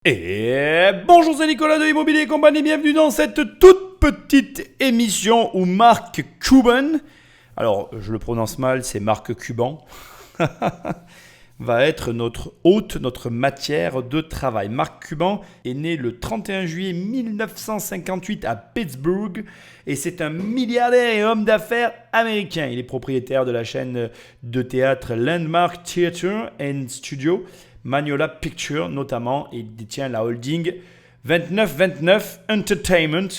Et bonjour, c'est Nicolas de Immobilier et Compagnie, bienvenue dans cette toute petite émission où Mark Cuban, alors je le prononce mal, c'est Mark Cuban, va être notre hôte, notre matière de travail. Mark Cuban est né le 31 juillet 1958 à Pittsburgh et c'est un milliardaire et homme d'affaires américain. Il est propriétaire de la chaîne de théâtre Landmark Theatre and Studio, Magnolia Pictures notamment, et il détient la holding 2929 Entertainment.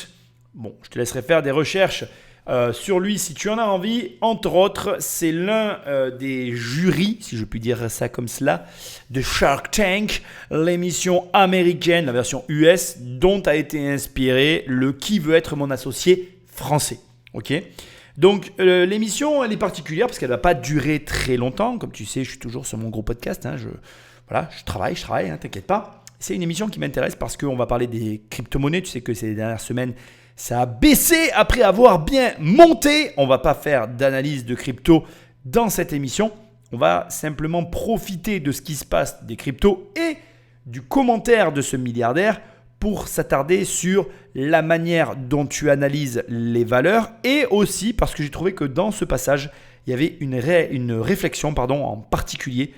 Bon, je te laisserai faire des recherches sur lui si tu en as envie. Entre autres, c'est l'un des jurys, si je puis dire ça comme cela, de Shark Tank, l'émission américaine, la version US, dont a été inspiré le Qui veut être mon associé français. Ok ? Donc l'émission, elle est particulière parce qu'elle ne va pas durer très longtemps. Comme tu sais, je suis toujours sur mon gros podcast. Je travaille, t'inquiète pas. C'est une émission qui m'intéresse parce qu'on va parler des crypto-monnaies. Tu sais que ces dernières semaines, ça a baissé après avoir bien monté. On ne va pas faire d'analyse de crypto dans cette émission. On va simplement profiter de ce qui se passe des cryptos et du commentaire de ce milliardaire pour s'attarder sur la manière dont tu analyses les valeurs et aussi parce que j'ai trouvé que dans ce passage, il y avait une réflexion en particulier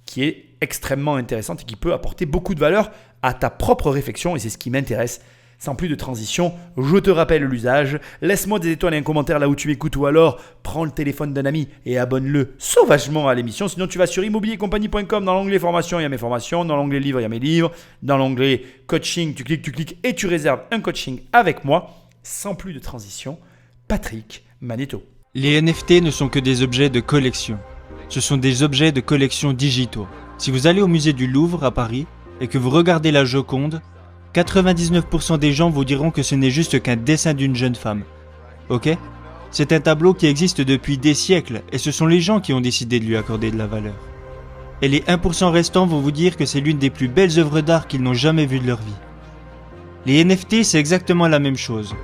qui est extrêmement intéressante et qui peut apporter beaucoup de valeur à ta propre réflexion et c'est ce qui m'intéresse. Sans plus de transition, je te rappelle l'usage. Laisse-moi des étoiles et un commentaire là où tu m'écoutes ou alors prends le téléphone d'un ami et abonne-le sauvagement à l'émission. Sinon, tu vas sur immobiliercompagnie.com, dans l'onglet formation, il y a mes formations, dans l'onglet livres, il y a mes livres, dans l'onglet coaching, tu cliques et tu réserves un coaching avec moi. Sans plus de transition, Patrick Manetto. Les NFT ne sont que des objets de collection. Ce sont des objets de collection digitaux. Si vous allez au musée du Louvre à Paris et que vous regardez la Joconde, 99% des gens vous diront que ce n'est juste qu'un dessin d'une jeune femme. Ok ? C'est un tableau qui existe depuis des siècles et ce sont les gens qui ont décidé de lui accorder de la valeur. Et les 1% restants vont vous dire que c'est l'une des plus belles œuvres d'art qu'ils n'ont jamais vues de leur vie. Les NFT, c'est exactement la même chose.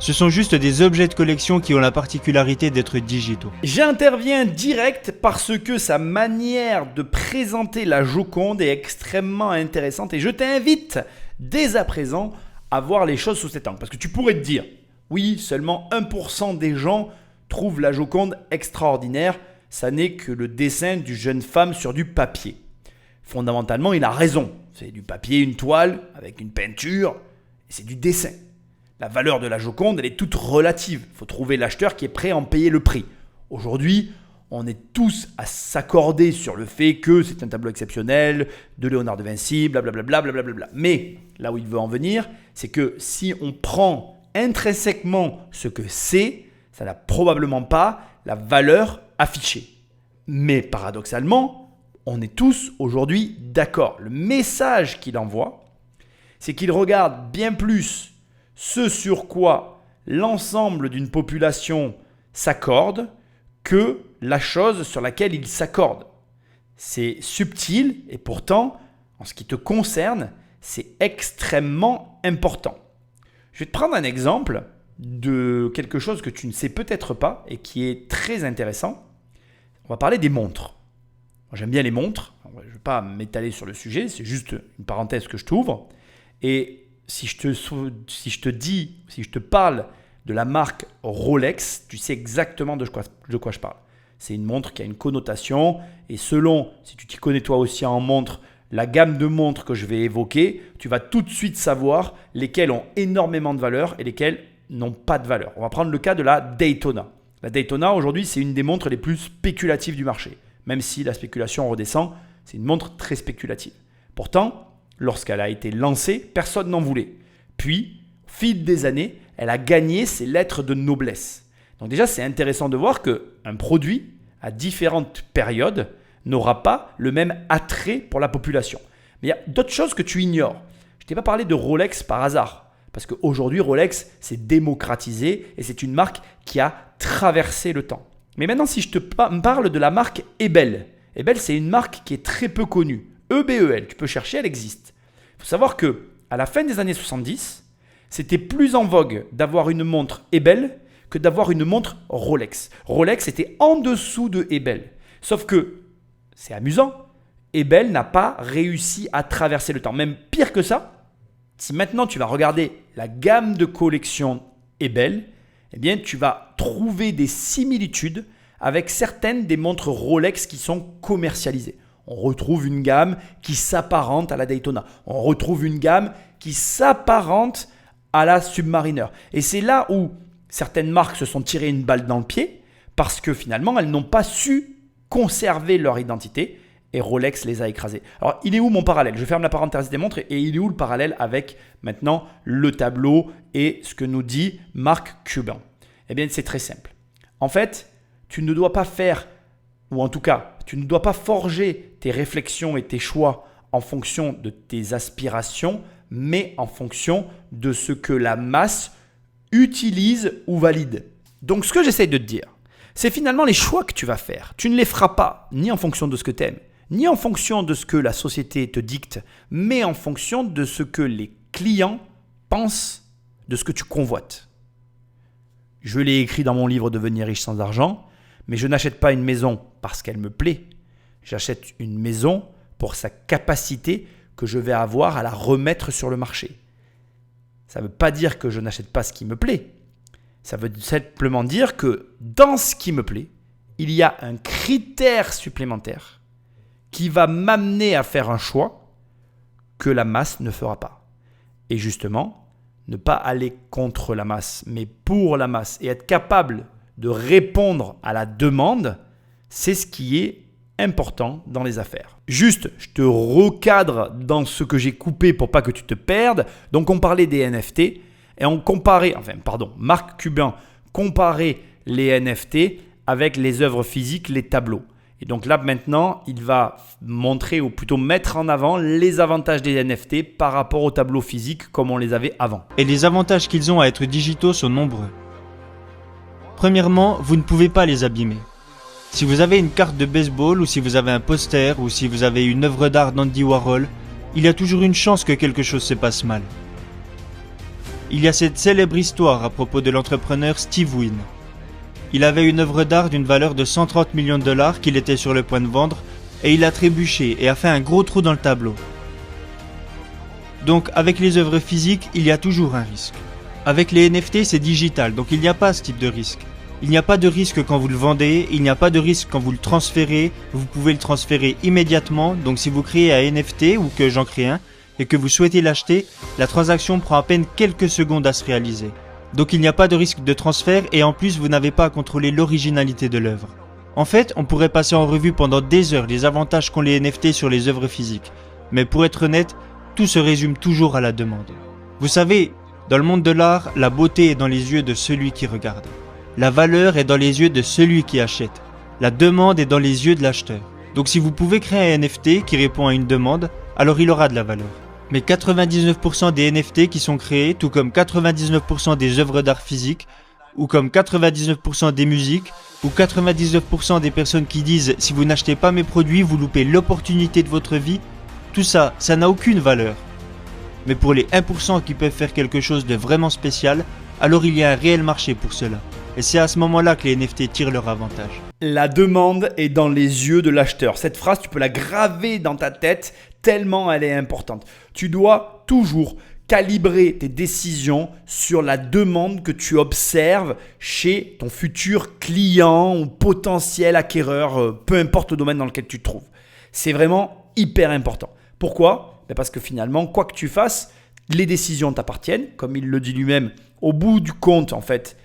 Ce sont juste des objets de collection qui ont la particularité d'être digitaux. J'interviens direct parce que sa manière de présenter la Joconde est extrêmement intéressante et je t'invite dès à présent à voir les choses sous cet angle. Parce que tu pourrais te dire, oui, seulement 1% des gens trouvent la Joconde extraordinaire, ça n'est que le dessin d'une jeune femme sur du papier. Fondamentalement, il a raison. C'est du papier, une toile avec une peinture et c'est du dessin. La valeur de la Joconde, elle est toute relative. Il faut trouver l'acheteur qui est prêt à en payer le prix. Aujourd'hui, on est tous à s'accorder sur le fait que c'est un tableau exceptionnel de Léonard de Vinci, blablabla. Mais là où il veut en venir, c'est que si on prend intrinsèquement ce que c'est, ça n'a probablement pas la valeur affichée. Mais paradoxalement, on est tous aujourd'hui d'accord. Le message qu'il envoie, c'est qu'il regarde bien plus ce sur quoi l'ensemble d'une population s'accorde que la chose sur laquelle il s'accorde. C'est subtil et pourtant, en ce qui te concerne, c'est extrêmement important. Je vais te prendre un exemple de quelque chose que tu ne sais peut-être pas et qui est très intéressant. On va parler des montres. Moi, j'aime bien les montres. Je ne vais pas m'étaler sur le sujet, c'est juste une parenthèse que je t'ouvre. Et si je te parle de la marque Rolex, tu sais exactement de quoi je parle. C'est une montre qui a une connotation et selon, si tu t'y connais toi aussi en montre, la gamme de montres que je vais évoquer, tu vas tout de suite savoir lesquelles ont énormément de valeur et lesquelles n'ont pas de valeur. On va prendre le cas de la Daytona. La Daytona, aujourd'hui, c'est une des montres les plus spéculatives du marché. Même si la spéculation redescend, c'est une montre très spéculative. Pourtant, lorsqu'elle a été lancée, personne n'en voulait. Puis, au fil des années, elle a gagné ses lettres de noblesse. Donc déjà, c'est intéressant de voir qu'un produit, à différentes périodes, n'aura pas le même attrait pour la population. Mais il y a d'autres choses que tu ignores. Je ne t'ai pas parlé de Rolex par hasard. Parce qu'aujourd'hui, Rolex s'est démocratisé et c'est une marque qui a traversé le temps. Mais maintenant, si je te parle de la marque Ebel. Ebel, c'est une marque qui est très peu connue. EBEL, tu peux chercher, elle existe. Il faut savoir qu'à la fin des années 70, c'était plus en vogue d'avoir une montre Ebel que d'avoir une montre Rolex. Rolex était en dessous de Ebel. Sauf que, c'est amusant, Ebel n'a pas réussi à traverser le temps. Même pire que ça, si maintenant tu vas regarder la gamme de collections Ebel, eh bien tu vas trouver des similitudes avec certaines des montres Rolex qui sont commercialisées. On retrouve une gamme qui s'apparente à la Daytona. On retrouve une gamme qui s'apparente à la Submariner. Et c'est là où certaines marques se sont tirées une balle dans le pied parce que finalement, elles n'ont pas su conserver leur identité et Rolex les a écrasées. Alors, il est où mon parallèle ? Je ferme la parenthèse des montres et il est où le parallèle avec maintenant le tableau et ce que nous dit Mark Cuban ? Eh bien, c'est très simple. En fait, tu ne dois pas faire, ou en tout cas, tu ne dois pas forger tes réflexions et tes choix en fonction de tes aspirations, mais en fonction de ce que la masse utilise ou valide. Donc, ce que j'essaie de te dire, c'est finalement les choix que tu vas faire. Tu ne les feras pas ni en fonction de ce que tu aimes, ni en fonction de ce que la société te dicte, mais en fonction de ce que les clients pensent de ce que tu convoites. Je l'ai écrit dans mon livre Devenir riche sans argent, mais je n'achète pas une maison parce qu'elle me plaît. J'achète une maison pour sa capacité que je vais avoir à la remettre sur le marché. Ça ne veut pas dire que je n'achète pas ce qui me plaît. Ça veut simplement dire que dans ce qui me plaît, il y a un critère supplémentaire qui va m'amener à faire un choix que la masse ne fera pas. Et justement, ne pas aller contre la masse, mais pour la masse et être capable de répondre à la demande, c'est ce qui est important dans les affaires. Juste, je te recadre dans ce que j'ai coupé pour pas que tu te perdes. Donc, on parlait des NFT et on comparait, Mark Cuban comparait les NFT avec les œuvres physiques, les tableaux. Et donc là, maintenant, il va montrer ou plutôt mettre en avant les avantages des NFT par rapport aux tableaux physiques comme on les avait avant. Et les avantages qu'ils ont à être digitaux sont nombreux. Premièrement, vous ne pouvez pas les abîmer. Si vous avez une carte de baseball ou si vous avez un poster ou si vous avez une œuvre d'art d'Andy Warhol, il y a toujours une chance que quelque chose se passe mal. Il y a cette célèbre histoire à propos de l'entrepreneur Steve Wynn. Il avait une œuvre d'art d'une valeur de 130 millions de dollars qu'il était sur le point de vendre et il a trébuché et a fait un gros trou dans le tableau. Donc avec les œuvres physiques, il y a toujours un risque. Avec les NFT, c'est digital, donc il n'y a pas ce type de risque. Il n'y a pas de risque quand vous le vendez, il n'y a pas de risque quand vous le transférez, vous pouvez le transférer immédiatement, donc si vous créez un NFT ou que j'en crée un et que vous souhaitez l'acheter, la transaction prend à peine quelques secondes à se réaliser. Donc il n'y a pas de risque de transfert et en plus vous n'avez pas à contrôler l'originalité de l'œuvre. En fait, on pourrait passer en revue pendant des heures les avantages qu'ont les NFT sur les œuvres physiques, mais pour être honnête, tout se résume toujours à la demande. Vous savez, dans le monde de l'art, la beauté est dans les yeux de celui qui regarde. La valeur est dans les yeux de celui qui achète. La demande est dans les yeux de l'acheteur. Donc si vous pouvez créer un NFT qui répond à une demande, alors il aura de la valeur. Mais 99% des NFT qui sont créés, tout comme 99% des œuvres d'art physique, ou comme 99% des musiques, ou 99% des personnes qui disent « si vous n'achetez pas mes produits, vous loupez l'opportunité de votre vie », tout ça, ça n'a aucune valeur. Mais pour les 1% qui peuvent faire quelque chose de vraiment spécial, alors il y a un réel marché pour cela. Et c'est à ce moment-là que les NFT tirent leur avantage. La demande est dans les yeux de l'acheteur. Cette phrase, tu peux la graver dans ta tête tellement elle est importante. Tu dois toujours calibrer tes décisions sur la demande que tu observes chez ton futur client ou potentiel acquéreur, peu importe le domaine dans lequel tu te trouves. C'est vraiment hyper important. Pourquoi ? Parce que finalement, quoi que tu fasses, les décisions t'appartiennent. Comme il le dit lui-même, au bout du compte, en fait,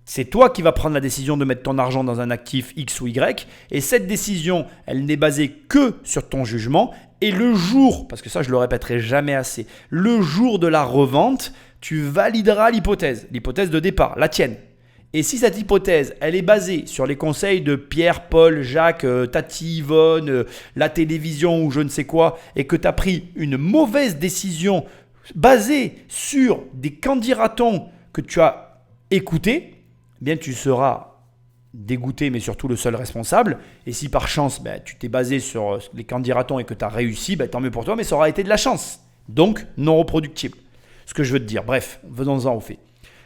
c'est toi qui vas prendre la décision de mettre ton argent dans un actif X ou Y. Et cette décision, elle n'est basée que sur ton jugement. Et le jour, parce que ça je le répéterai jamais assez, le jour de la revente, tu valideras l'hypothèse de départ, la tienne. Et si cette hypothèse, elle est basée sur les conseils de Pierre, Paul, Jacques, Tati, Yvonne, la télévision ou je ne sais quoi, et que tu as pris une mauvaise décision basée sur des candidatons que tu as écoutés, eh bien tu seras dégoûté, mais surtout le seul responsable. Et si par chance, tu t'es basé sur les candidatons et que tu as réussi, tant mieux pour toi, mais ça aura été de la chance. Donc, non reproductible. Ce que je veux te dire, bref, venons-en au fait.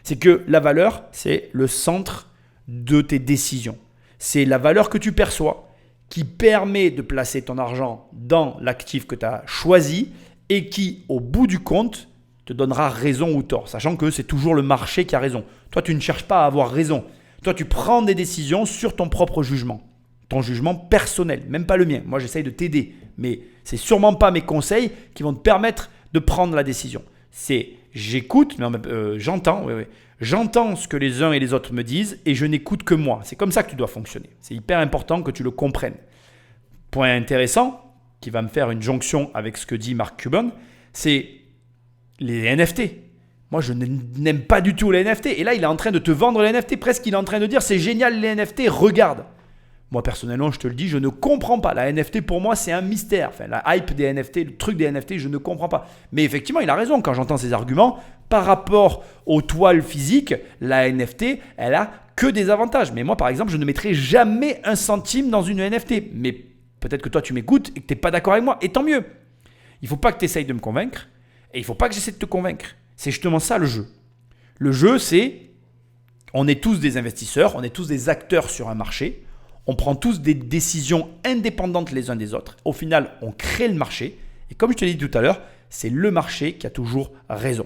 C'est que la valeur, c'est le centre de tes décisions. C'est la valeur que tu perçois qui permet de placer ton argent dans l'actif que tu as choisi et qui, au bout du compte, te donnera raison ou tort, sachant que c'est toujours le marché qui a raison. Toi, tu ne cherches pas à avoir raison. Toi, tu prends des décisions sur ton propre jugement, ton jugement personnel, même pas le mien. Moi, j'essaye de t'aider, mais c'est sûrement pas mes conseils qui vont te permettre de prendre la décision. C'est j'écoute, j'entends, j'entends ce que les uns et les autres me disent et je n'écoute que moi. C'est comme ça que tu dois fonctionner. C'est hyper important que tu le comprennes. Point intéressant qui va me faire une jonction avec ce que dit Mark Cuban, c'est les NFT. Moi, je n'aime pas du tout les NFT. Et là, il est en train de te vendre les NFT. Presque, il est en train de dire, c'est génial les NFT, regarde. Moi, personnellement, je te le dis, je ne comprends pas. La NFT, pour moi, c'est un mystère. Enfin, la hype des NFT, le truc des NFT, je ne comprends pas. Mais effectivement, il a raison. Quand j'entends ses arguments, par rapport aux toiles physiques, la NFT, elle a que des avantages. Mais moi, par exemple, je ne mettrai jamais un centime dans une NFT. Mais peut-être que toi, tu m'écoutes et que tu n'es pas d'accord avec moi. Et tant mieux. Il ne faut pas que tu essayes de me convaincre. Et il ne faut pas que j'essaie de te convaincre. C'est justement ça le jeu. Le jeu, c'est, on est tous des investisseurs, on est tous des acteurs sur un marché. On prend tous des décisions indépendantes les uns des autres. Au final, on crée le marché. Et comme je te l'ai dit tout à l'heure, c'est le marché qui a toujours raison.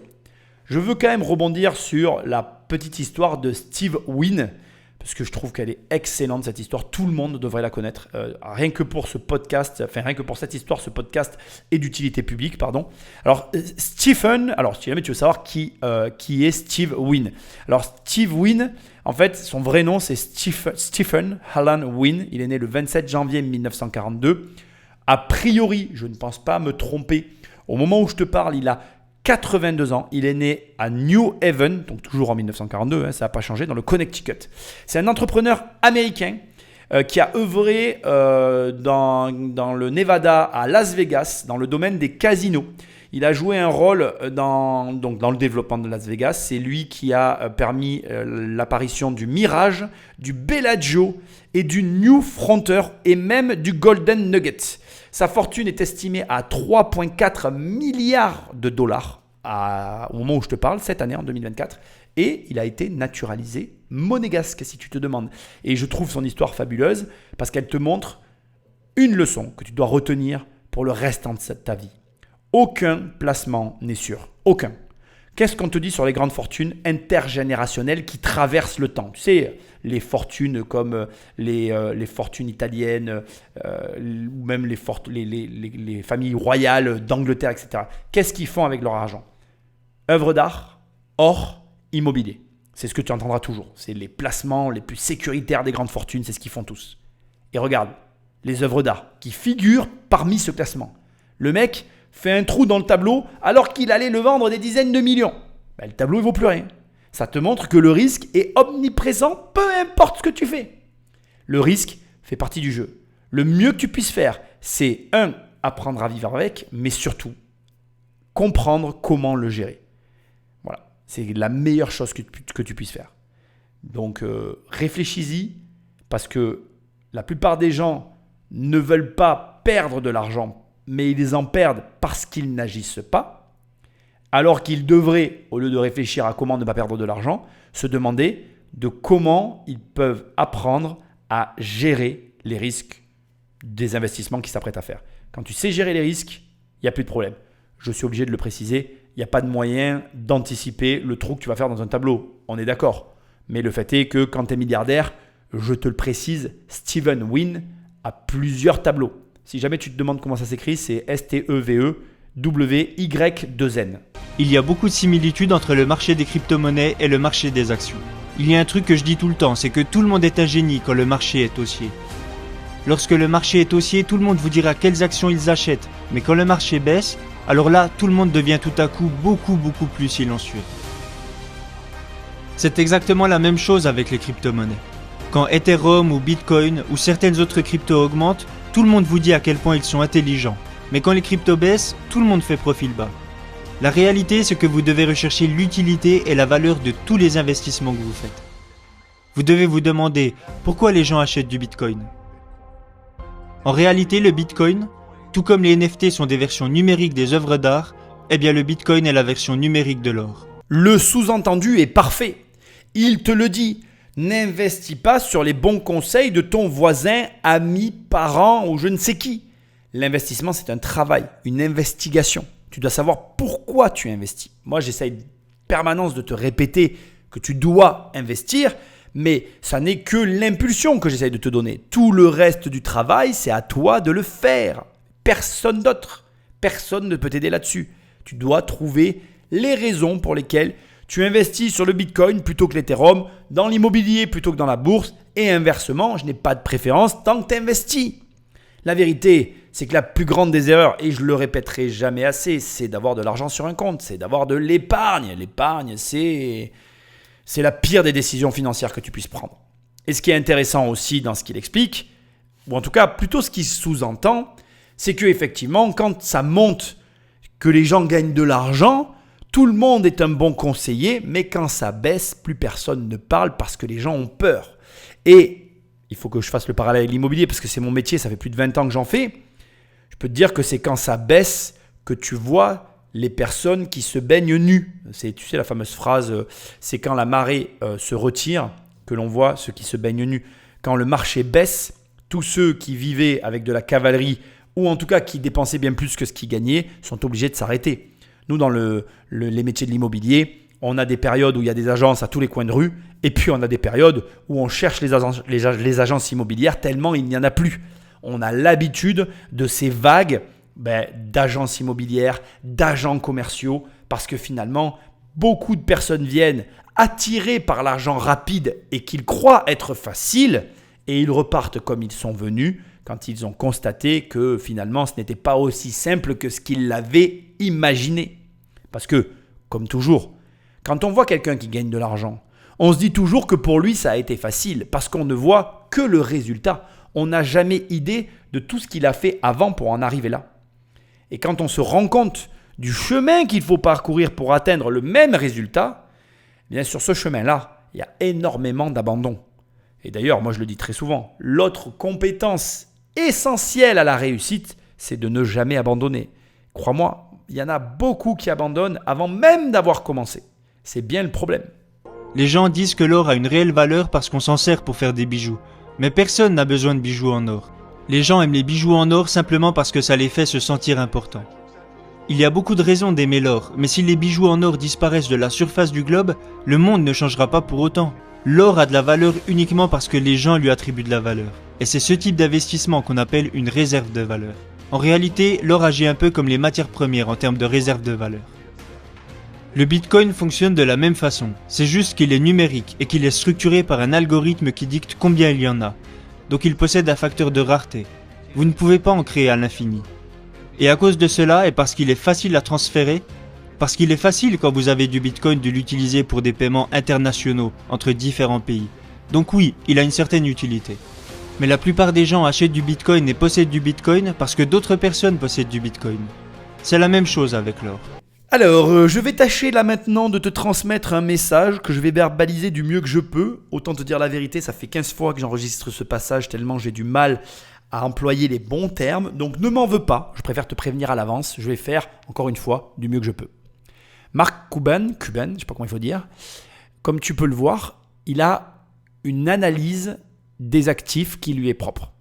Je veux quand même rebondir sur la petite histoire de Steve Wynn, parce que je trouve qu'elle est excellente cette histoire. Tout le monde devrait la connaître. Rien que pour ce podcast, rien que pour cette histoire, ce podcast est d'utilité publique, pardon. Alors, Stephen, si jamais tu veux savoir qui est Steve Wynn. Alors, Steve Wynn, en fait, son vrai nom, c'est Stephen Alan Wynn. Il est né le 27 janvier 1942. A priori, je ne pense pas me tromper. Au moment où je te parle, il a 82 ans. Il est né à New Haven, donc toujours en 1942, ça n'a pas changé, dans le Connecticut. C'est un entrepreneur américain qui a œuvré dans le Nevada, à Las Vegas, dans le domaine des casinos. Il a joué un rôle dans le développement de Las Vegas. C'est lui qui a permis l'apparition du Mirage, du Bellagio et du New Frontier et même du Golden Nugget. Sa fortune est estimée à 3,4 milliards de dollars au moment où je te parle, cette année en 2024. Et il a été naturalisé monégasque, si tu te demandes. Et je trouve son histoire fabuleuse parce qu'elle te montre une leçon que tu dois retenir pour le restant de ta vie. Aucun placement n'est sûr. Aucun. Qu'est-ce qu'on te dit sur les grandes fortunes intergénérationnelles qui traversent le temps? Tu sais, les fortunes comme les fortunes italiennes ou même les familles royales d'Angleterre, etc. Qu'est-ce qu'ils font avec leur argent? Œuvres d'art, or, immobilier. C'est ce que tu entendras toujours. C'est les placements les plus sécuritaires des grandes fortunes, c'est ce qu'ils font tous. Et regarde, les œuvres d'art qui figurent parmi ce classement. Le mec fait un trou dans le tableau alors qu'il allait le vendre des dizaines de millions. Le tableau, il ne vaut plus rien. Ça te montre que le risque est omniprésent, peu importe ce que tu fais. Le risque fait partie du jeu. Le mieux que tu puisses faire, c'est apprendre à vivre avec, mais surtout, comprendre comment le gérer. Voilà, c'est la meilleure chose que tu puisses faire. Donc, réfléchis-y, parce que la plupart des gens ne veulent pas perdre de l'argent, mais ils en perdent parce qu'ils n'agissent pas, alors qu'ils devraient, au lieu de réfléchir à comment ne pas perdre de l'argent, se demander de comment ils peuvent apprendre à gérer les risques des investissements qu'ils s'apprêtent à faire. Quand tu sais gérer les risques, il n'y a plus de problème. Je suis obligé de le préciser, il n'y a pas de moyen d'anticiper le trou que tu vas faire dans un tableau. On est d'accord. Mais le fait est que quand tu es milliardaire, je te le précise, Stephen Wynn a plusieurs tableaux. Si jamais tu te demandes comment ça s'écrit, c'est STEVEWY2N. Il y a beaucoup de similitudes entre le marché des crypto-monnaies et le marché des actions. Il y a un truc que je dis tout le temps, c'est que tout le monde est un génie quand le marché est haussier. Lorsque le marché est haussier, tout le monde vous dira quelles actions ils achètent. Mais quand le marché baisse, alors là, tout le monde devient tout à coup beaucoup plus silencieux. C'est exactement la même chose avec les crypto-monnaies. Quand Ethereum ou Bitcoin ou certaines autres cryptos augmentent, tout le monde vous dit à quel point ils sont intelligents. Mais quand les cryptos baissent, tout le monde fait profil bas. La réalité, c'est que vous devez rechercher l'utilité et la valeur de tous les investissements que vous faites. Vous devez vous demander pourquoi les gens achètent du Bitcoin. En réalité, le Bitcoin, tout comme les NFT sont des versions numériques des œuvres d'art, eh bien le Bitcoin est la version numérique de l'or. Le sous-entendu est parfait. Il te le dit. N'investis pas sur les bons conseils de ton voisin, ami, parent ou je ne sais qui. L'investissement, c'est un travail, une investigation. Tu dois savoir pourquoi tu investis. Moi, j'essaye en permanence de te répéter que tu dois investir, mais ça n'est que l'impulsion que j'essaye de te donner. Tout le reste du travail, c'est à toi de le faire. Personne d'autre. Personne ne peut t'aider là-dessus. Tu dois trouver les raisons pour lesquelles tu investis sur le Bitcoin plutôt que l'Ethereum, dans l'immobilier plutôt que dans la bourse, et inversement, je n'ai pas de préférence tant que tu investis. La vérité, c'est que la plus grande des erreurs, et je le répéterai jamais assez, c'est d'avoir de l'argent sur un compte, c'est d'avoir de l'épargne. L'épargne, c'est la pire des décisions financières que tu puisses prendre. Et ce qui est intéressant aussi dans ce qu'il explique, ou en tout cas plutôt ce qu'il sous-entend, c'est qu'effectivement, quand ça monte, que les gens gagnent de l'argent, tout le monde est un bon conseiller, mais quand ça baisse, plus personne ne parle parce que les gens ont peur. Et il faut que je fasse le parallèle avec l'immobilier parce que c'est mon métier, ça fait plus de 20 ans que j'en fais. Je peux te dire que c'est quand ça baisse que tu vois les personnes qui se baignent nues. Tu sais la fameuse phrase, c'est quand la marée se retire que l'on voit ceux qui se baignent nus. Quand le marché baisse, tous ceux qui vivaient avec de la cavalerie ou en tout cas qui dépensaient bien plus que ce qu'ils gagnaient sont obligés de s'arrêter. Nous, dans les métiers de l'immobilier, on a des périodes où il y a des agences à tous les coins de rue et puis on a des périodes où on cherche les agences immobilières tellement il n'y en a plus. On a l'habitude de ces vagues d'agences immobilières, d'agents commerciaux parce que finalement, beaucoup de personnes viennent attirées par l'argent rapide et qu'ils croient être facile et ils repartent comme ils sont venus quand ils ont constaté que finalement ce n'était pas aussi simple que ce qu'ils l'avaient imaginé. Parce que, comme toujours, quand on voit quelqu'un qui gagne de l'argent, on se dit toujours que pour lui ça a été facile parce qu'on ne voit que le résultat. On n'a jamais idée de tout ce qu'il a fait avant pour en arriver là. Et quand on se rend compte du chemin qu'il faut parcourir pour atteindre le même résultat, bien sur ce chemin-là, il y a énormément d'abandon. Et d'ailleurs, moi je le dis très souvent, l'autre compétence essentielle à la réussite, c'est de ne jamais abandonner. Crois-moi, il y en a beaucoup qui abandonnent avant même d'avoir commencé. C'est bien le problème. Les gens disent que l'or a une réelle valeur parce qu'on s'en sert pour faire des bijoux. Mais personne n'a besoin de bijoux en or. Les gens aiment les bijoux en or simplement parce que ça les fait se sentir importants. Il y a beaucoup de raisons d'aimer l'or, mais si les bijoux en or disparaissent de la surface du globe, le monde ne changera pas pour autant. L'or a de la valeur uniquement parce que les gens lui attribuent de la valeur. Et c'est ce type d'investissement qu'on appelle une réserve de valeur. En réalité, l'or agit un peu comme les matières premières en termes de réserve de valeur. Le Bitcoin fonctionne de la même façon, c'est juste qu'il est numérique et qu'il est structuré par un algorithme qui dicte combien il y en a. Donc il possède un facteur de rareté. Vous ne pouvez pas en créer à l'infini. Et à cause de cela, et parce qu'il est facile à transférer, parce qu'il est facile quand vous avez du Bitcoin de l'utiliser pour des paiements internationaux entre différents pays. Donc oui, il a une certaine utilité. Mais la plupart des gens achètent du Bitcoin et possèdent du Bitcoin parce que d'autres personnes possèdent du Bitcoin. C'est la même chose avec l'or. Alors, je vais tâcher là maintenant de te transmettre un message que je vais verbaliser du mieux que je peux. Autant te dire la vérité, ça fait 15 fois que j'enregistre ce passage tellement j'ai du mal à employer les bons termes. Donc ne m'en veux pas, je préfère te prévenir à l'avance. Je vais faire, encore une fois, du mieux que je peux. Mark Cuban, je ne sais pas comment il faut dire, comme tu peux le voir, il a une analyse des actifs qui lui est propre.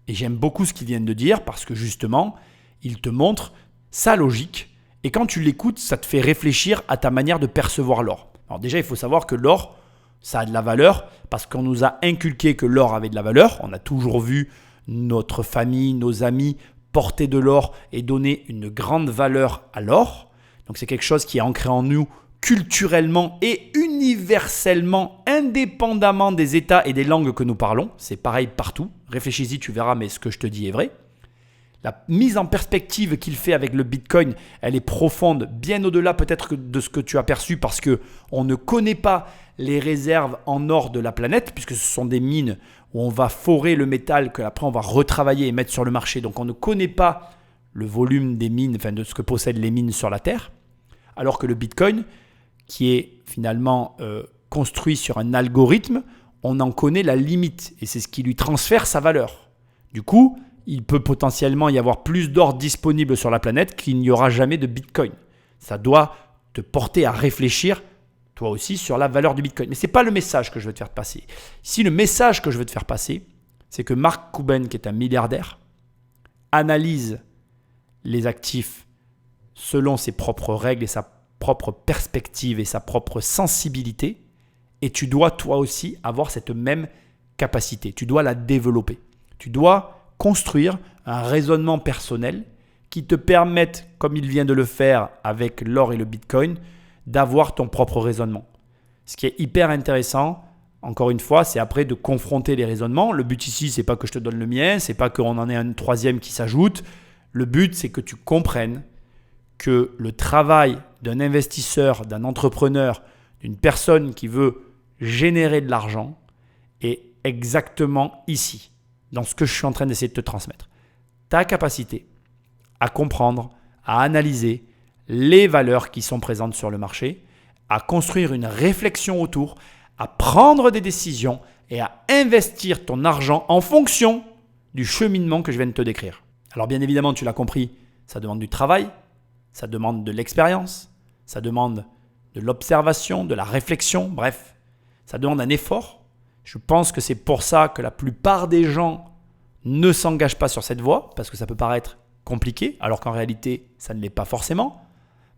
Et j'aime beaucoup ce qu'il vient de dire parce que justement, il te montre sa logique. Et quand tu l'écoutes, ça te fait réfléchir à ta manière de percevoir l'or. Alors déjà, il faut savoir que l'or, ça a de la valeur parce qu'on nous a inculqué que l'or avait de la valeur. On a toujours vu notre famille, nos amis porter de l'or et donner une grande valeur à l'or. Donc c'est quelque chose qui est ancré en nous culturellement et universellement, indépendamment des États et des langues que nous parlons. C'est pareil partout. Réfléchis-y, tu verras, mais ce que je te dis est vrai. La mise en perspective qu'il fait avec le Bitcoin, elle est profonde, bien au-delà peut-être de ce que tu as perçu parce qu'on ne connaît pas les réserves en or de la planète puisque ce sont des mines où on va forer le métal que après on va retravailler et mettre sur le marché. Donc on ne connaît pas le volume des mines, enfin de ce que possèdent les mines sur la Terre. Alors que le Bitcoin, qui est finalement construit sur un algorithme, on en connaît la limite et c'est ce qui lui transfère sa valeur. Du coup, il peut potentiellement y avoir plus d'or disponible sur la planète qu'il n'y aura jamais de Bitcoin. Ça doit te porter à réfléchir toi aussi, sur la valeur du Bitcoin. Mais ce n'est pas le message que je veux te faire passer. Ici, le message que je veux te faire passer, c'est que Mark Cuban, qui est un milliardaire, analyse les actifs selon ses propres règles et sa propre perspective et sa propre sensibilité. Et tu dois toi aussi avoir cette même capacité. Tu dois la développer. Tu dois construire un raisonnement personnel qui te permette, comme il vient de le faire avec l'or et le Bitcoin, d'avoir ton propre raisonnement. Ce qui est hyper intéressant, encore une fois, c'est après de confronter les raisonnements. Le but ici, c'est pas que je te donne le mien, c'est pas qu'on en ait un troisième qui s'ajoute. Le but, c'est que tu comprennes que le travail d'un investisseur, d'un entrepreneur, d'une personne qui veut générer de l'argent est exactement ici, dans ce que je suis en train d'essayer de te transmettre. Ta capacité à comprendre, à analyser les valeurs qui sont présentes sur le marché, à construire une réflexion autour, à prendre des décisions et à investir ton argent en fonction du cheminement que je viens de te décrire. Alors bien évidemment, tu l'as compris, ça demande du travail, ça demande de l'expérience, ça demande de l'observation, de la réflexion, bref, ça demande un effort. Je pense que c'est pour ça que la plupart des gens ne s'engagent pas sur cette voie, parce que ça peut paraître compliqué, alors qu'en réalité, ça ne l'est pas forcément.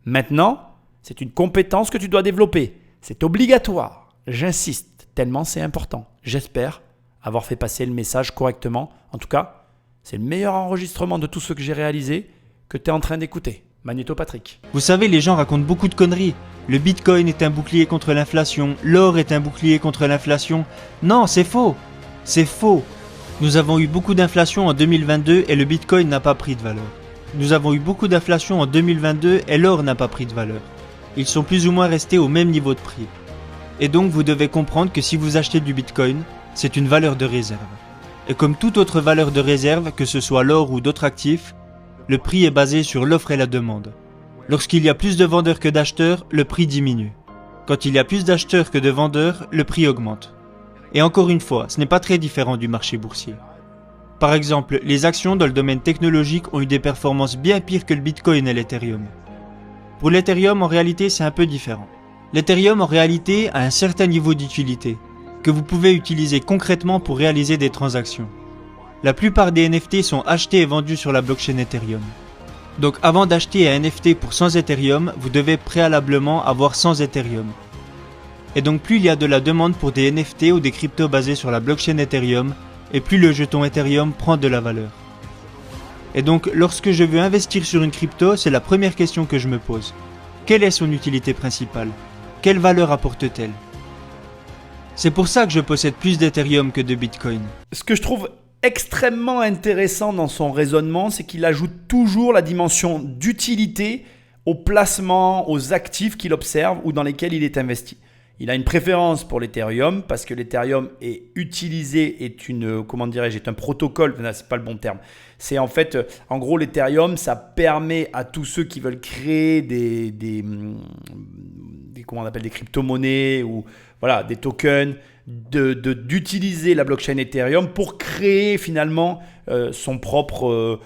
Maintenant, c'est une compétence que tu dois développer. C'est obligatoire. J'insiste, tellement c'est important. J'espère avoir fait passer le message correctement. En tout cas, c'est le meilleur enregistrement de tout ce que j'ai réalisé que tu es en train d'écouter. Magnéto Patrick. Vous savez, les gens racontent beaucoup de conneries. Le Bitcoin est un bouclier contre l'inflation, l'or est un bouclier contre l'inflation. Non, c'est faux. C'est faux. Nous avons eu beaucoup d'inflation en 2022 et le Bitcoin n'a pas pris de valeur. Nous avons eu beaucoup d'inflation en 2022 et l'or n'a pas pris de valeur. Ils sont plus ou moins restés au même niveau de prix. Et donc vous devez comprendre que si vous achetez du Bitcoin, c'est une valeur de réserve. Et comme toute autre valeur de réserve, que ce soit l'or ou d'autres actifs, le prix est basé sur l'offre et la demande. Lorsqu'il y a plus de vendeurs que d'acheteurs, le prix diminue. Quand il y a plus d'acheteurs que de vendeurs, le prix augmente. Et encore une fois, ce n'est pas très différent du marché boursier. Par exemple, les actions dans le domaine technologique ont eu des performances bien pires que le Bitcoin et l'Ethereum. Pour l'Ethereum, en réalité, c'est un peu différent. L'Ethereum, en réalité, a un certain niveau d'utilité, que vous pouvez utiliser concrètement pour réaliser des transactions. La plupart des NFT sont achetés et vendus sur la blockchain Ethereum. Donc avant d'acheter un NFT pour 100 Ethereum, vous devez préalablement avoir 100 Ethereum. Et donc plus il y a de la demande pour des NFT ou des cryptos basés sur la blockchain Ethereum, et plus le jeton Ethereum prend de la valeur. Et donc lorsque je veux investir sur une crypto, c'est la première question que je me pose. Quelle est son utilité principale? Quelle valeur apporte-t-elle? C'est pour ça que je possède plus d'Ethereum que de Bitcoin. Ce que je trouve extrêmement intéressant dans son raisonnement, c'est qu'il ajoute toujours la dimension d'utilité aux placements, aux actifs qu'il observe ou dans lesquels il est investi. Il a une préférence pour l'Ethereum parce que l'Ethereum est utilisé, est un protocole, non, c'est pas le bon terme. C'est en fait, en gros, l'Ethereum, ça permet à tous ceux qui veulent créer des crypto-monnaies ou voilà, des tokens, d'utiliser la blockchain Ethereum pour créer finalement son propre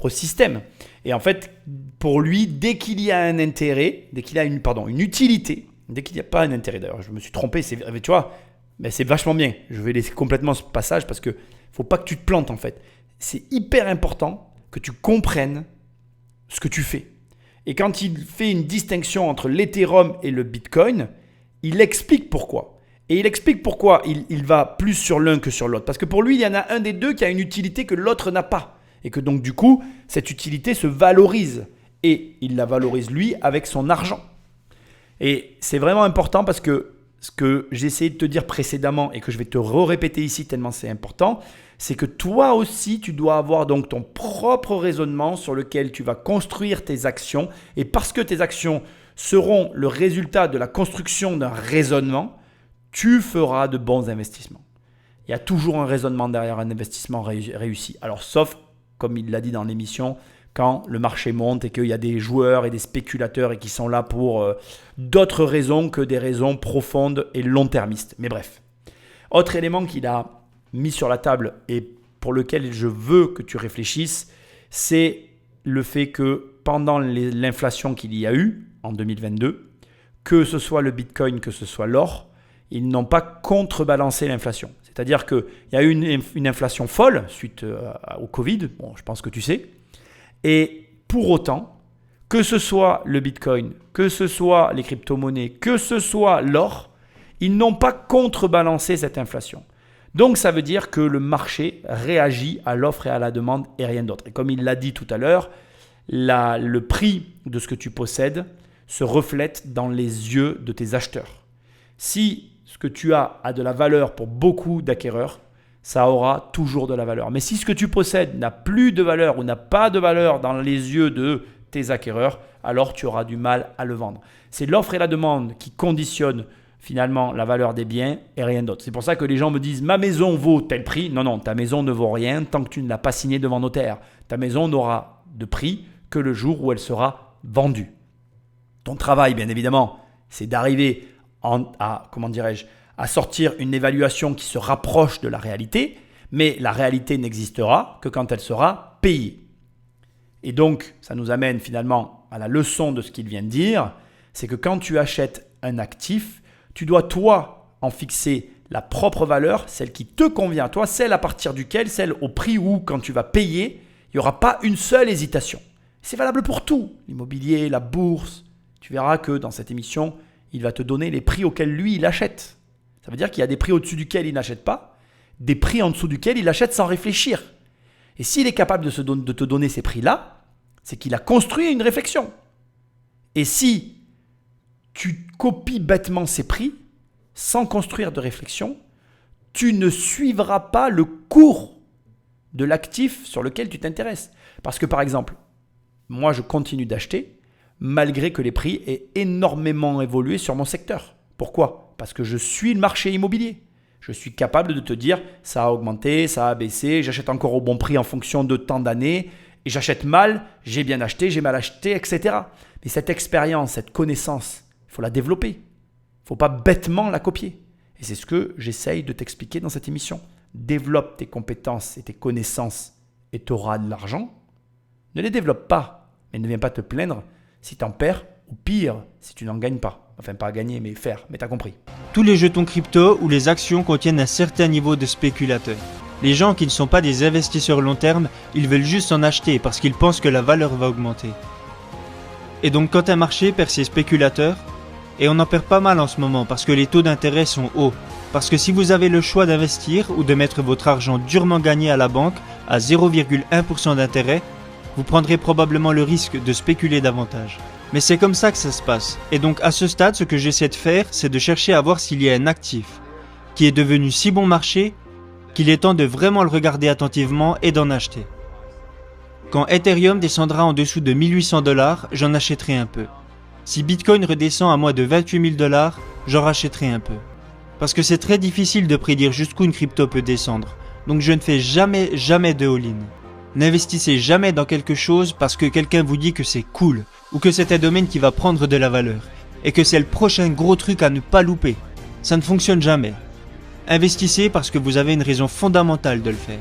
système. Et en fait, pour lui, dès qu'il y a un intérêt, dès qu'il y a une utilité, dès qu'il n'y a pas un intérêt, d'ailleurs, je me suis trompé, tu vois, mais c'est vachement bien. Je vais laisser complètement ce passage parce que faut pas que tu te plantes en fait. C'est hyper important que tu comprennes ce que tu fais. Et quand il fait une distinction entre l'Ethereum et le Bitcoin, il explique pourquoi. Et il explique pourquoi il va plus sur l'un que sur l'autre. Parce que pour lui, il y en a un des deux qui a une utilité que l'autre n'a pas. Et que donc du coup, cette utilité se valorise. Et il la valorise lui avec son argent. Et c'est vraiment important parce que ce que j'ai essayé de te dire précédemment et que je vais te répéter ici tellement c'est important, c'est que toi aussi, tu dois avoir donc ton propre raisonnement sur lequel tu vas construire tes actions. Et parce que tes actions seront le résultat de la construction d'un raisonnement, tu feras de bons investissements. Il y a toujours un raisonnement derrière un investissement réussi. Alors, sauf, comme il l'a dit dans l'émission, quand le marché monte et qu'il y a des joueurs et des spéculateurs et qui sont là pour d'autres raisons que des raisons profondes et long-termistes. Mais bref. Autre élément qu'il a mis sur la table et pour lequel je veux que tu réfléchisses, c'est le fait que pendant l'inflation qu'il y a eu en 2022, que ce soit le Bitcoin, que ce soit l'or, ils n'ont pas contrebalancé l'inflation. C'est-à-dire qu'il y a eu une inflation folle suite au Covid, bon, je pense que tu sais, et pour autant, que ce soit le Bitcoin, que ce soit les crypto-monnaies, que ce soit l'or, ils n'ont pas contrebalancé cette inflation. Donc ça veut dire que le marché réagit à l'offre et à la demande et rien d'autre. Et comme il l'a dit tout à l'heure, le prix de ce que tu possèdes se reflète dans les yeux de tes acheteurs. Si ce que tu as a de la valeur pour beaucoup d'acquéreurs, ça aura toujours de la valeur. Mais si ce que tu possèdes n'a plus de valeur ou n'a pas de valeur dans les yeux de tes acquéreurs, alors tu auras du mal à le vendre. C'est l'offre et la demande qui conditionnent finalement la valeur des biens et rien d'autre. C'est pour ça que les gens me disent « ma maison vaut tel prix ». Non, ta maison ne vaut rien tant que tu ne l'as pas signée devant notaire. Ta maison n'aura de prix que le jour où elle sera vendue. Ton travail, bien évidemment, c'est d'arriver à sortir une évaluation qui se rapproche de la réalité, mais la réalité n'existera que quand elle sera payée. Et donc, ça nous amène finalement à la leçon de ce qu'il vient de dire, c'est que quand tu achètes un actif, tu dois toi en fixer la propre valeur, celle qui te convient à toi, celle à partir duquel, celle au prix où quand tu vas payer, il n'y aura pas une seule hésitation. C'est valable pour tout, l'immobilier, la bourse. Tu verras que dans cette émission, il va te donner les prix auxquels lui, il achète. Ça veut dire qu'il y a des prix au-dessus duquel il n'achète pas, des prix en dessous duquel il achète sans réfléchir. Et s'il est capable de te donner ces prix-là, c'est qu'il a construit une réflexion. Et si tu copies bêtement ces prix, sans construire de réflexion, tu ne suivras pas le cours de l'actif sur lequel tu t'intéresses. Parce que par exemple, moi je continue d'acheter malgré que les prix aient énormément évolué sur mon secteur. Pourquoi ? Parce que je suis le marché immobilier. Je suis capable de te dire ça a augmenté, ça a baissé, j'achète encore au bon prix en fonction de tant d'années et j'achète mal, j'ai bien acheté, j'ai mal acheté, etc. Mais cette expérience, cette connaissance, il faut la développer. Il ne faut pas bêtement la copier. Et c'est ce que j'essaye de t'expliquer dans cette émission. Développe tes compétences et tes connaissances et tu auras de l'argent. Ne les développe pas, mais ne viens pas te plaindre si tu en perds ou pire, si tu n'en gagnes pas. Enfin, pas à gagner, mais faire. Mais tu as compris. Tous les jetons crypto ou les actions contiennent un certain niveau de spéculateurs. Les gens qui ne sont pas des investisseurs long terme, ils veulent juste en acheter parce qu'ils pensent que la valeur va augmenter. Et donc quand un marché perd ses spéculateurs, et on en perd pas mal en ce moment parce que les taux d'intérêt sont hauts, parce que si vous avez le choix d'investir ou de mettre votre argent durement gagné à la banque à 0,1% d'intérêt, vous prendrez probablement le risque de spéculer davantage. Mais c'est comme ça que ça se passe. Et donc à ce stade, ce que j'essaie de faire, c'est de chercher à voir s'il y a un actif qui est devenu si bon marché qu'il est temps de vraiment le regarder attentivement et d'en acheter. Quand Ethereum descendra en dessous de 1800 $, j'en achèterai un peu. Si Bitcoin redescend à moins de 28 000 $, j'en rachèterai un peu. Parce que c'est très difficile de prédire jusqu'où une crypto peut descendre. Donc je ne fais jamais de all-in. N'investissez jamais dans quelque chose parce que quelqu'un vous dit que c'est cool ou que c'est un domaine qui va prendre de la valeur et que c'est le prochain gros truc à ne pas louper. Ça ne fonctionne jamais. Investissez parce que vous avez une raison fondamentale de le faire.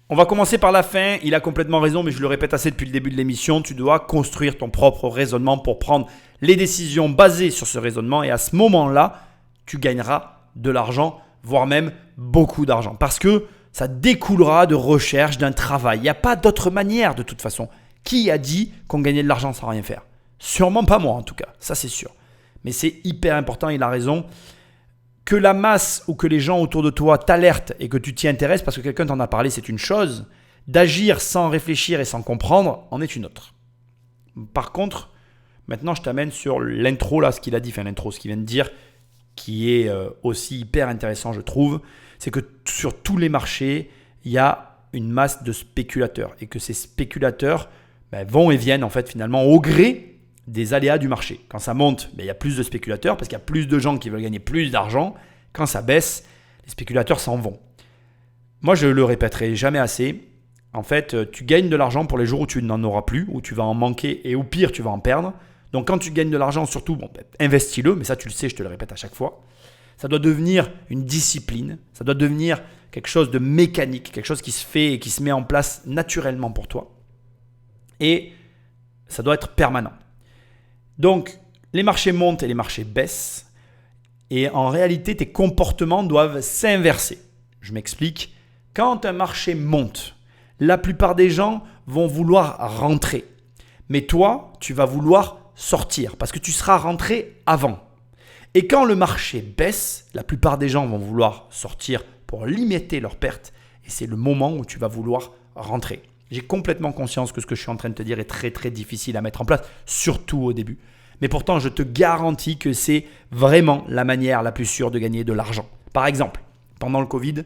On va commencer par la fin. Il a complètement raison, mais je le répète assez depuis le début de l'émission. Tu dois construire ton propre raisonnement pour prendre les décisions basées sur ce raisonnement. Et à ce moment-là, tu gagneras de l'argent, voire même beaucoup d'argent. Parce que ça découlera de recherche, d'un travail. Il n'y a pas d'autre manière de toute façon. Qui a dit qu'on gagnait de l'argent sans rien faire ? Sûrement pas moi en tout cas, ça c'est sûr. Mais c'est hyper important, il a raison. Que la masse ou que les gens autour de toi t'alertent et que tu t'y intéresses parce que quelqu'un t'en a parlé, c'est une chose. D'agir sans réfléchir et sans comprendre en est une autre. Par contre, maintenant je t'amène sur l'intro, là, ce qu'il a dit, ce qu'il vient de dire, qui est aussi hyper intéressant je trouve. C'est que sur tous les marchés, il y a une masse de spéculateurs et que ces spéculateurs vont et viennent en fait finalement au gré des aléas du marché. Quand ça monte, il y a plus de spéculateurs parce qu'il y a plus de gens qui veulent gagner plus d'argent. Quand ça baisse, les spéculateurs s'en vont. Moi, je le répéterai jamais assez. En fait, tu gagnes de l'argent pour les jours où tu n'en auras plus, où tu vas en manquer et au pire, tu vas en perdre. Donc, quand tu gagnes de l'argent, surtout, investis-le. Mais ça, tu le sais, je te le répète à chaque fois. Ça doit devenir une discipline. Ça doit devenir quelque chose de mécanique, quelque chose qui se fait et qui se met en place naturellement pour toi. Et ça doit être permanent. Donc, Les marchés montent et les marchés baissent. Et en réalité, tes comportements doivent s'inverser. Je m'explique. Quand un marché monte, la plupart des gens vont vouloir rentrer. Mais toi, tu vas vouloir sortir parce que tu seras rentré avant. Et quand le marché baisse, la plupart des gens vont vouloir sortir pour limiter leurs pertes. Et c'est le moment où tu vas vouloir rentrer. J'ai complètement conscience que ce que je suis en train de te dire est très très difficile à mettre en place, surtout au début. Mais pourtant, je te garantis que c'est vraiment la manière la plus sûre de gagner de l'argent. Par exemple, pendant le Covid,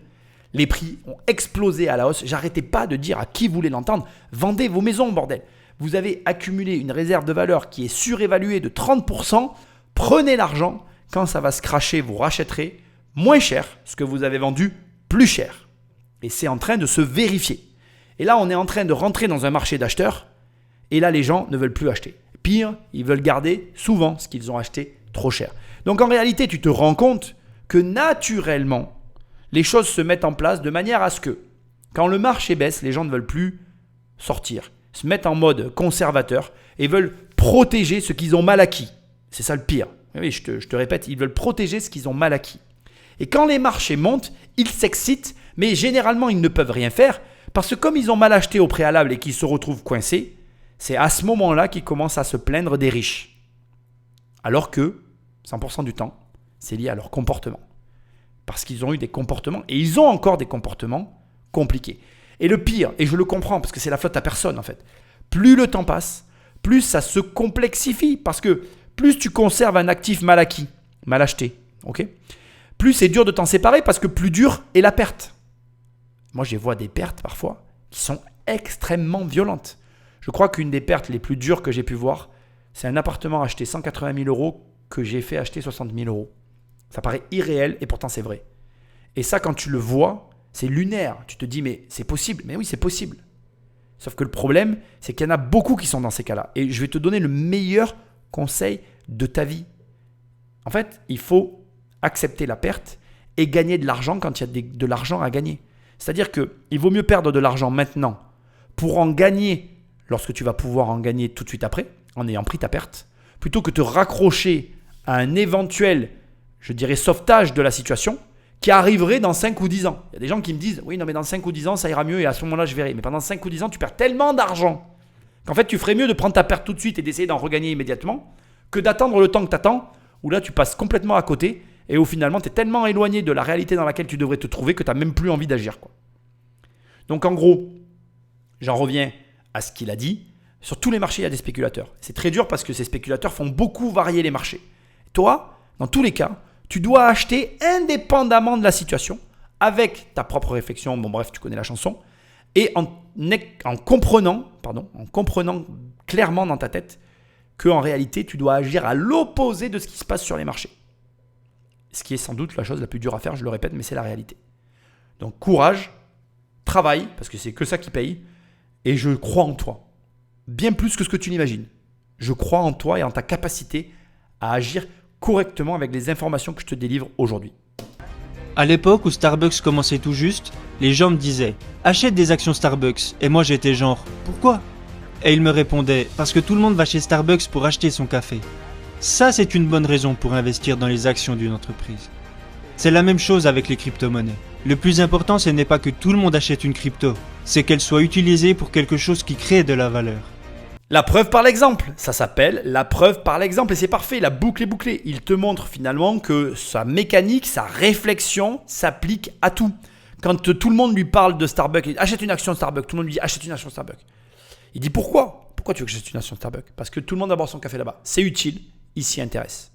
les prix ont explosé à la hausse. J'arrêtais pas de dire à qui voulait l'entendre, vendez vos maisons, bordel. Vous avez accumulé une réserve de valeur qui est surévaluée de 30%. Prenez l'argent. Quand ça va se cracher, vous rachèterez moins cher ce que vous avez vendu plus cher. Et c'est en train de se vérifier. Et là, on est en train de rentrer dans un marché d'acheteurs. Et là, les gens ne veulent plus acheter. Pire, ils veulent garder souvent ce qu'ils ont acheté trop cher. Donc en réalité, tu te rends compte que naturellement, les choses se mettent en place de manière à ce que quand le marché baisse, les gens ne veulent plus sortir, se mettent en mode conservateur et veulent protéger ce qu'ils ont mal acquis. C'est ça le pire. Oui, je te répète, ils veulent protéger ce qu'ils ont mal acquis. Et quand les marchés montent, ils s'excitent, mais généralement, ils ne peuvent rien faire parce que comme ils ont mal acheté au préalable et qu'ils se retrouvent coincés, c'est à ce moment-là qu'ils commencent à se plaindre des riches. Alors que 100% du temps, c'est lié à leur comportement. Parce qu'ils ont eu des comportements, et ils ont encore des comportements compliqués. Et le pire, et je le comprends parce que c'est la faute à personne en fait, plus le temps passe, plus ça se complexifie. Parce que plus tu conserves un actif mal acquis, mal acheté, ok, plus c'est dur de t'en séparer parce que plus dur est la perte. Moi, je vois des pertes parfois qui sont extrêmement violentes. Je crois qu'une des pertes les plus dures que j'ai pu voir, c'est un appartement acheté 180 000 euros que j'ai fait acheter 60 000 euros. Ça paraît irréel et pourtant c'est vrai. Et ça, quand tu le vois, c'est lunaire. Tu te dis, mais c'est possible. Mais oui, c'est possible. Sauf que le problème, c'est qu'il y en a beaucoup qui sont dans ces cas-là. Et je vais te donner le meilleur conseil de ta vie. En fait, il faut accepter la perte et gagner de l'argent quand il y a de l'argent à gagner. C'est-à-dire qu'il vaut mieux perdre de l'argent maintenant pour en gagner lorsque tu vas pouvoir en gagner tout de suite après, en ayant pris ta perte, plutôt que te raccrocher à un éventuel, je dirais, sauvetage de la situation qui arriverait dans 5 ou 10 ans. Il y a des gens qui me disent, oui, non, mais dans 5 ou 10 ans, ça ira mieux et à ce moment-là, je verrai. Mais pendant 5 ou 10 ans, tu perds tellement d'argent qu'en fait, tu ferais mieux de prendre ta perte tout de suite et d'essayer d'en regagner immédiatement que d'attendre le temps que tu attends, où là, tu passes complètement à côté et où finalement, tu es tellement éloigné de la réalité dans laquelle tu devrais te trouver que tu n'as même plus envie d'agir, quoi. Donc, en gros, j'en reviens à ce qu'il a dit. Sur tous les marchés, il y a des spéculateurs. C'est très dur parce que ces spéculateurs font beaucoup varier les marchés. Toi, dans tous les cas, tu dois acheter indépendamment de la situation, avec ta propre réflexion, bon bref, tu connais la chanson, et en comprenant clairement dans ta tête qu'en réalité, tu dois agir à l'opposé de ce qui se passe sur les marchés. Ce qui est sans doute la chose la plus dure à faire, je le répète, mais c'est la réalité. Donc courage, travaille, parce que c'est que ça qui paye, et je crois en toi. Bien plus que ce que tu n'imagines. Je crois en toi et en ta capacité à agir correctement avec les informations que je te délivre aujourd'hui. À l'époque où Starbucks commençait tout juste, les gens me disaient « Achète des actions Starbucks » et moi j'étais genre « Pourquoi ?» Et ils me répondaient « Parce que tout le monde va chez Starbucks pour acheter son café. » Ça, c'est une bonne raison pour investir dans les actions d'une entreprise. C'est la même chose avec les crypto-monnaies. Le plus important, ce n'est pas que tout le monde achète une crypto, c'est qu'elle soit utilisée pour quelque chose qui crée de la valeur. La preuve par l'exemple, ça s'appelle la preuve par l'exemple et c'est parfait, la boucle est bouclée. Il te montre finalement que sa mécanique, sa réflexion s'applique à tout. Quand tout le monde lui parle de Starbucks, il dit achète une action Starbucks, tout le monde lui dit achète une action Starbucks. Il dit pourquoi ? Pourquoi tu veux que j'achète une action Starbucks ? Parce que tout le monde va boire son café là-bas. C'est utile, il s'y intéresse.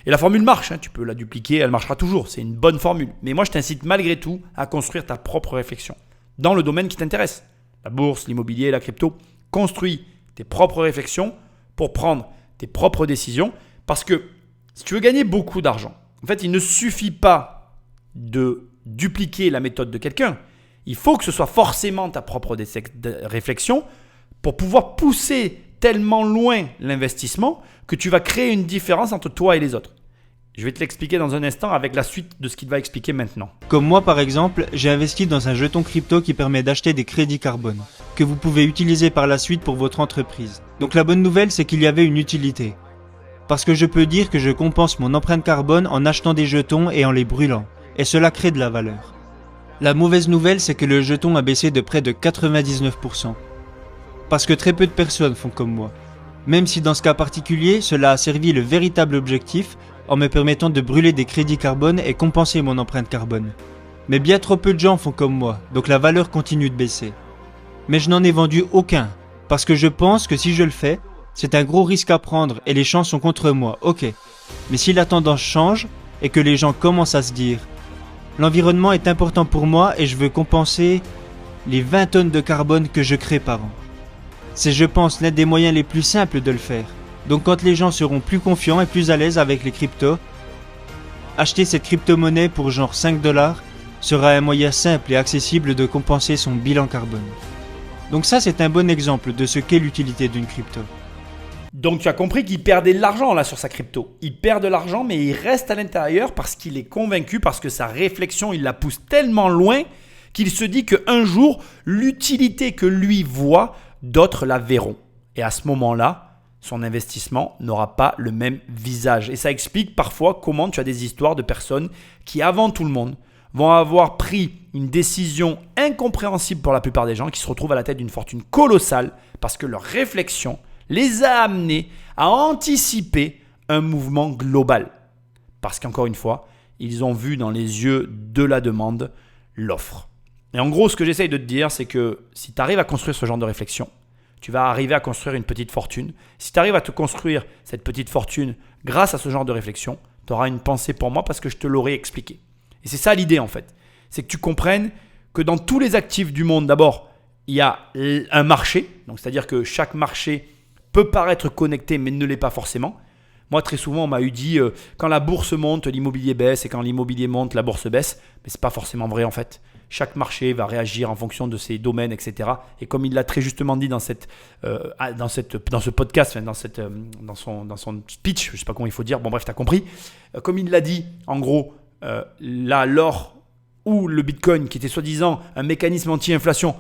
Et la formule marche, tu peux la dupliquer, elle marchera toujours, c'est une bonne formule. Mais moi je t'incite malgré tout à construire ta propre réflexion dans le domaine qui t'intéresse. La bourse, l'immobilier, la crypto, construis tes propres réflexions pour prendre tes propres décisions. Parce que si tu veux gagner beaucoup d'argent, en fait, il ne suffit pas de dupliquer la méthode de quelqu'un. Il faut que ce soit forcément ta propre réflexion pour pouvoir pousser tellement loin l'investissement que tu vas créer une différence entre toi et les autres. Je vais te l'expliquer dans un instant avec la suite de ce qu'il va expliquer maintenant. Comme moi par exemple, j'ai investi dans un jeton crypto qui permet d'acheter des crédits carbone, que vous pouvez utiliser par la suite pour votre entreprise. Donc la bonne nouvelle, c'est qu'il y avait une utilité. Parce que je peux dire que je compense mon empreinte carbone en achetant des jetons et en les brûlant, et cela crée de la valeur. La mauvaise nouvelle, c'est que le jeton a baissé de près de 99%. Parce que très peu de personnes font comme moi. Même si dans ce cas particulier, cela a servi le véritable objectif en me permettant de brûler des crédits carbone et compenser mon empreinte carbone. Mais bien trop peu de gens font comme moi, donc la valeur continue de baisser. Mais je n'en ai vendu aucun, parce que je pense que si je le fais, c'est un gros risque à prendre et les chances sont contre moi, ok. Mais si la tendance change et que les gens commencent à se dire « L'environnement est important pour moi et je veux compenser les 20 tonnes de carbone que je crée par an. » C'est, je pense, l'un des moyens les plus simples de le faire. Donc quand les gens seront plus confiants et plus à l'aise avec les cryptos, acheter cette crypto-monnaie pour genre 5$ sera un moyen simple et accessible de compenser son bilan carbone. Donc ça, c'est un bon exemple de ce qu'est l'utilité d'une crypto. Donc tu as compris qu'il perdait de l'argent là sur sa crypto. Il perd de l'argent mais il reste à l'intérieur parce qu'il est convaincu, parce que sa réflexion, il la pousse tellement loin qu'il se dit qu'un jour, l'utilité que lui voit, d'autres la verront. Et à ce moment-là, son investissement n'aura pas le même visage. Et ça explique parfois comment tu as des histoires de personnes qui, avant tout le monde, vont avoir pris une décision incompréhensible pour la plupart des gens, qui se retrouvent à la tête d'une fortune colossale parce que leur réflexion les a amenés à anticiper un mouvement global. Parce qu'encore une fois, ils ont vu dans les yeux de la demande l'offre. Et en gros, ce que j'essaye de te dire, c'est que si tu arrives à construire ce genre de réflexion, tu vas arriver à construire une petite fortune. Si tu arrives à te construire cette petite fortune grâce à ce genre de réflexion, tu auras une pensée pour moi parce que je te l'aurai expliqué. Et c'est ça l'idée en fait. C'est que tu comprennes que dans tous les actifs du monde, d'abord, il y a un marché. Donc, c'est-à-dire que chaque marché peut paraître connecté mais ne l'est pas forcément. Moi, très souvent, on m'a eu dit quand la bourse monte, l'immobilier baisse et quand l'immobilier monte, la bourse baisse. Mais ce n'est pas forcément vrai en fait. Chaque marché va réagir en fonction de ses domaines, etc. Et comme il l'a très justement dit dans ce podcast, dans son speech, je ne sais pas comment il faut dire, bon bref, tu as compris. Comme il l'a dit, en gros, là, l'or ou le Bitcoin, qui était soi-disant un mécanisme anti-inflation,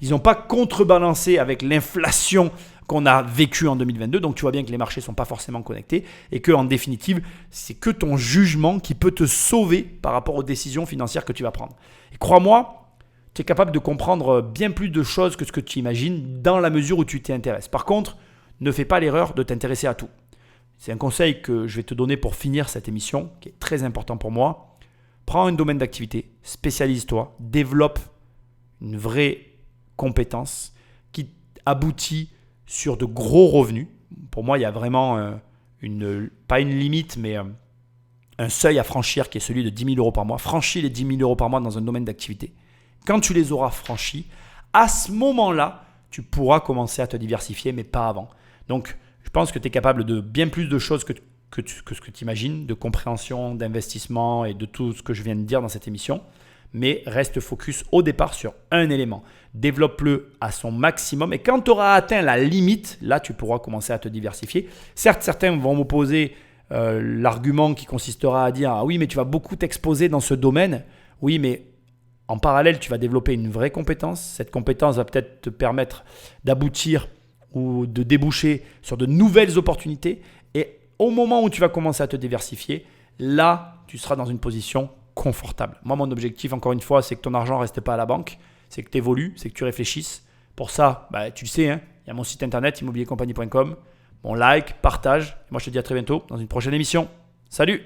ils n'ont pas contrebalancé avec l'inflation qu'on a vécue en 2022. Donc, tu vois bien que les marchés ne sont pas forcément connectés et qu'en définitive, c'est que ton jugement qui peut te sauver par rapport aux décisions financières que tu vas prendre. Et crois-moi, tu es capable de comprendre bien plus de choses que ce que tu imagines dans la mesure où tu t'y intéresses. Par contre, ne fais pas l'erreur de t'intéresser à tout. C'est un conseil que je vais te donner pour finir cette émission, qui est très important pour moi. Prends un domaine d'activité, spécialise-toi, développe une vraie compétence qui aboutit sur de gros revenus. Pour moi, il y a vraiment pas une limite, mais un seuil à franchir qui est celui de 10 000 € par mois. Franchis les 10 000 € par mois dans un domaine d'activité. Quand tu les auras franchis, à ce moment-là, tu pourras commencer à te diversifier, mais pas avant. Donc, je pense que tu es capable de bien plus de choses que ce que tu imagines, de compréhension, d'investissement et de tout ce que je viens de dire dans cette émission. Mais reste focus au départ sur un élément. Développe-le à son maximum et quand tu auras atteint la limite, là, tu pourras commencer à te diversifier. Certes, certains vont m'opposer l'argument qui consistera à dire « Ah oui, mais tu vas beaucoup t'exposer dans ce domaine. » Oui, mais en parallèle, tu vas développer une vraie compétence. Cette compétence va peut-être te permettre d'aboutir ou de déboucher sur de nouvelles opportunités. Et au moment où tu vas commencer à te diversifier, là, tu seras dans une position confortable. Moi, mon objectif, encore une fois, c'est que ton argent ne reste pas à la banque, c'est que tu évolues, c'est que tu réfléchisses. Pour ça, tu le sais, il y a mon site internet immobiliercompagnie.com, mon like, partage. Moi, je te dis à très bientôt dans une prochaine émission. Salut!